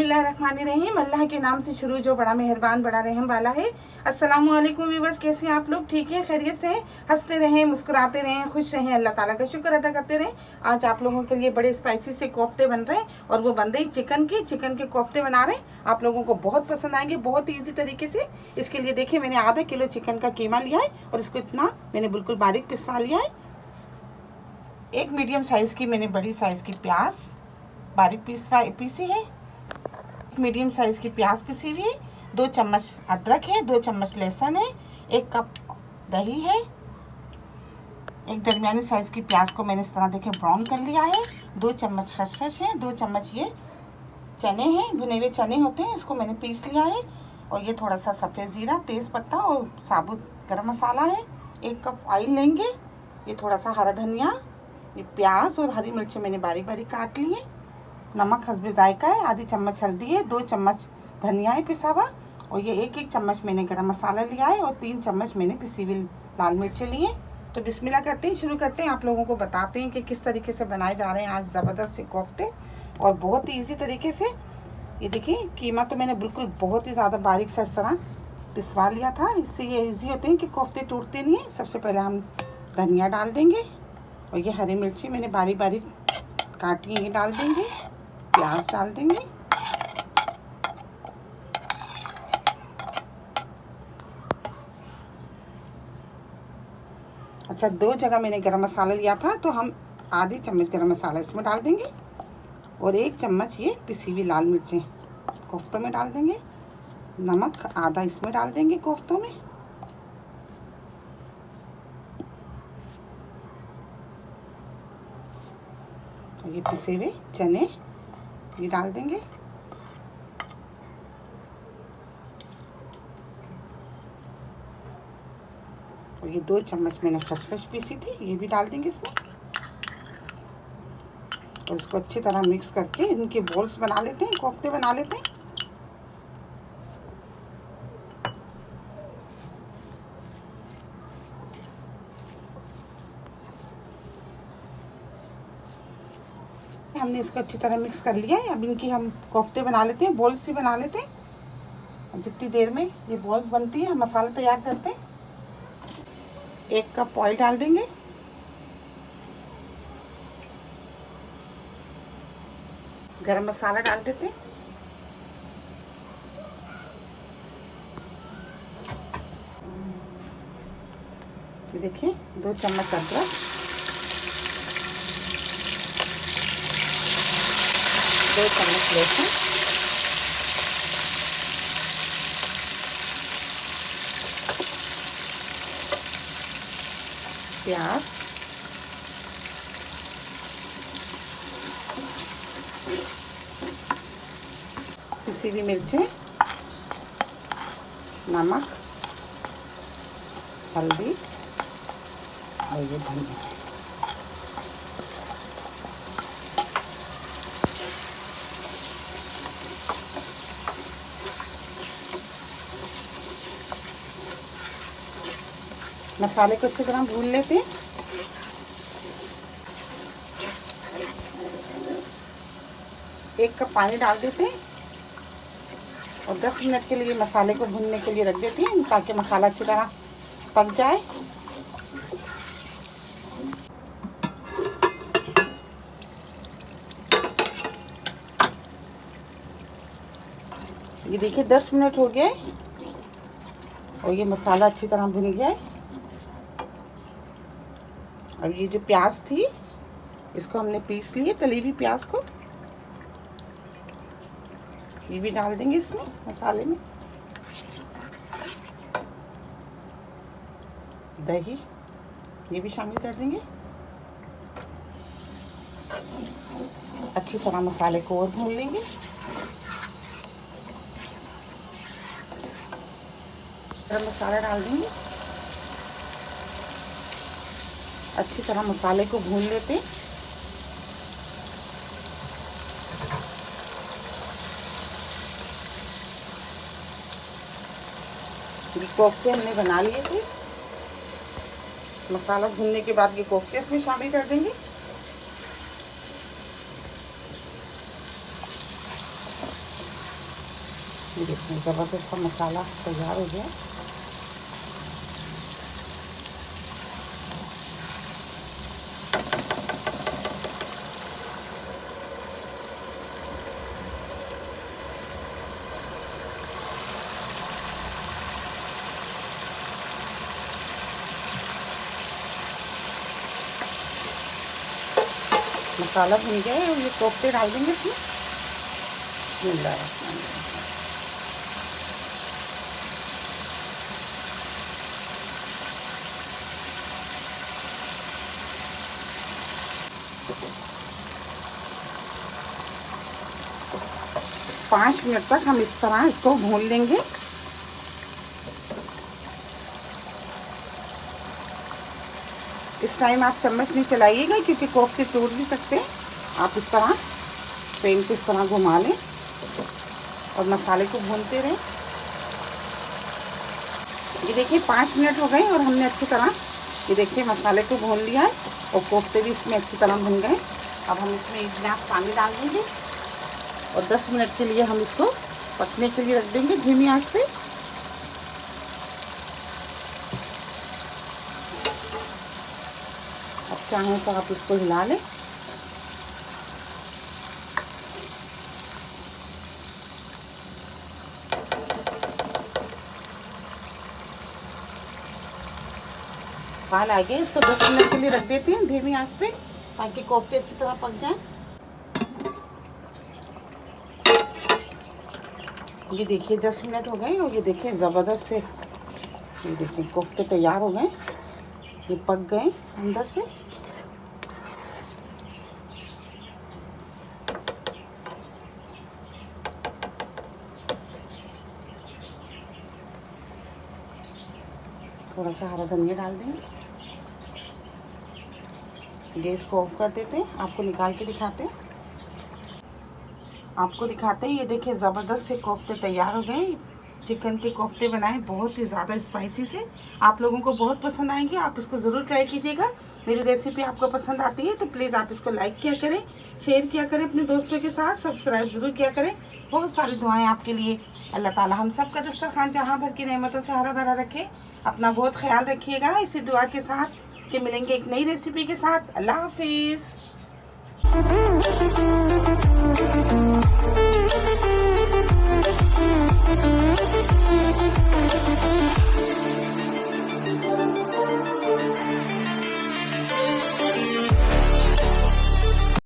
बिस्मिल्लाहिर्रहमानिर्रहीम। अल्लाह के नाम से शुरू जो बड़ा मेहरबान बड़ा रहम वाला है। अस्सलामु अलैकुम व्यूअर्स, कैसे हैं आप लोग? ठीक है, खैरियत से हैं? हंसते रहें, मुस्कुराते रहें, खुश रहें, अल्लाह ताला का शुक्र अदा करते रहें। आज आप लोगों के लिए बड़े स्पाइसी से कोफ्ते बन रहे हैं और वो बन रहे चिकन के कोफ्ते बना रहे हैं। आप लोगों को बहुत पसंद आएंगे, बहुत ईजी तरीके से। इसके लिए देखिए, मैंने आधा किलो चिकन का कीमा लिया है और इसको इतना मैंने बिल्कुल बारीक पिसवा लिया है। एक मीडियम साइज़ की मैंने बड़ी साइज़ की प्याज बारीक पीसी है। मीडियम साइज़ की प्याज पिसी हुई है। 2 चम्मच अदरक है, 2 चम्मच लहसुन है, 1 कप दही है। एक दरमियानी साइज़ की प्याज को मैंने इस तरह देखें ब्राउन कर लिया है। 2 चम्मच खसखस है, 2 चम्मच ये चने हैं, भुने हुए चने होते हैं, इसको मैंने पीस लिया है। और ये थोड़ा सा सफ़ेद ज़ीरा, तेज़ पत्ता और साबुत गरम मसाला है। 1 कप ऑयल लेंगे। ये थोड़ा सा हरा धनिया, ये प्याज और हरी मिर्ची मैंने बारीक बारीक काट ली है। नमक हस्बे जायका है, आधी चम्मच हल्दी है, 2 चम्मच धनिया है पिसा हुआ, और ये 1 चम्मच मैंने गरम मसाला लिया है और 3 चम्मच मैंने पिसी हुई लाल मिर्चें ली हैं। तो बिस्मिल्लाह करते हैं, शुरू करते हैं। आप लोगों को बताते हैं कि किस तरीके से बनाए जा रहे हैं आज ज़बरदस्त से कोफ्ते, और बहुत ही ईजी तरीके से। ये देखिए, कीमा तो मैंने बिल्कुल बहुत ही ज़्यादा बारीक सा इस तरह पिसवा लिया था। इससे ये ईजी होते हैं कि कोफ्ते टूटते नहीं हैं। सबसे पहले हम धनिया डाल देंगे, और ये हरी मिर्ची मैंने बारीक बारीक काटी है, ये डाल देंगे। प्याज डाल देंगे, अच्छा 2 जगह मैंने गरम मसाला लिया था, तो हम आधी चम्मच गरम मसाला इसमें डाल देंगे, और 1 चम्मच ये पिसी हुई लाल मिर्चें कोफ्तों में डाल देंगे। नमक आधा इसमें डाल देंगे कोफ्तों में। और ये पिसे हुए चने ये डाल देंगे। और ये 2 चम्मच मैंने खसखस पीसी थी, ये भी डाल देंगे इसमें। और इसको अच्छी तरह मिक्स करके इनके बॉल्स बना लेते हैं, कोफ्ते बना लेते हैं। हमने इसको अच्छी तरह मिक्स कर लिया है। अब इनकी हम कोफ्ते बना लेते हैं, बॉल्स ही बना लेते हैं। जितनी देर में ये बॉल्स बनती है हम मसाला तैयार करते हैं। 1 कप ऑयल डाल देंगे, गरम मसाला डाल देते हैं, ये देखिए 2 चम्मच अदरक, 2 चम्मच लहसुन, प्याज, पिसी हुई मिर्चें, नमक, हल्दी और ये धनिया। मसाले को अच्छी तरह भून लेते हैं। एक कप पानी डाल देते हैं और 10 मिनट के लिए मसाले को भूनने के लिए रख देते हैं, ताकि मसाला अच्छी तरह पक जाए। ये देखिए 10 मिनट हो गए और ये मसाला अच्छी तरह भुन गया है। अब ये जो प्याज थी इसको हमने पीस लिए, तली हुई प्याज को ये भी डाल देंगे इसमें मसाले में। दही ये भी शामिल कर देंगे। अच्छी तरह मसाले को और भून लेंगे। गरम मसाला डाल देंगे, अच्छी तरह मसाले को भून लेते हैं। ये कोफ्ते हमने बना लिए थे, मसाला भूनने के बाद ये कोफ्ते इसमें शामिल कर देंगे। ये देखिए ज़बरदस्त सा मसाला तैयार हो गया। मसाला भुन गया है और ये कोफ्ते डाल देंगे इसमें। बिस्मिल्लाहिर्रहमानिर्रहीम। 5 मिनट तक हम इस तरह इसको भून लेंगे। इस टाइम आप चम्मच नहीं चलाइएगा क्योंकि कोफ्ते टूट भी सकते हैं। आप इस तरह पैन को इस तरह घुमा लें और मसाले को भूनते रहें। ये देखिए 5 मिनट हो गए और हमने अच्छी तरह ये देखिए मसाले को भून लिया है और कोफ्ते भी इसमें अच्छी तरह भुन गए। अब हम इसमें 1 गिलास पानी डाल देंगे और 10 मिनट के लिए हम इसको पकने के लिए रख देंगे धीमी आंच पे। अब चाहें तो आप इसको हिला लें। उबाल आ गया, इसको 10 मिनट के लिए रख देते हैं धीमी आंच पे ताकि कोफ्ते अच्छी तरह पक जाएं। ये देखिए 10 मिनट हो गए और ये देखिए ज़बरदस्त से ये देखिए कोफ्ते तैयार हो गए, ये पक गए अंदर से। थोड़ा सा हरा धनिया डाल दें। गैस को ऑफ कर देते हैं। आपको निकाल के दिखाते हैं। ये देखिए ज़बरदस्त से कोफ्ते तैयार हो गए। चिकन के कोफ्ते बनाए बहुत ही ज़्यादा स्पाइसी से, आप लोगों को बहुत पसंद आएंगे। आप इसको ज़रूर ट्राई कीजिएगा। मेरी रेसिपी आपको पसंद आती है तो प्लीज़ आप इसको लाइक किया करें, शेयर किया करें अपने दोस्तों के साथ, सब्सक्राइब ज़रूर किया करें। बहुत सारी दुआएं आपके लिए। अल्लाह ताला हम सब का दस्तरखान जहाँ भर की नेमतों से हरा भरा रखे। अपना बहुत ख्याल रखिएगा इसी दुआ के साथ कि मिलेंगे एक नई रेसिपी के साथ। अल्लाह हाफिज़।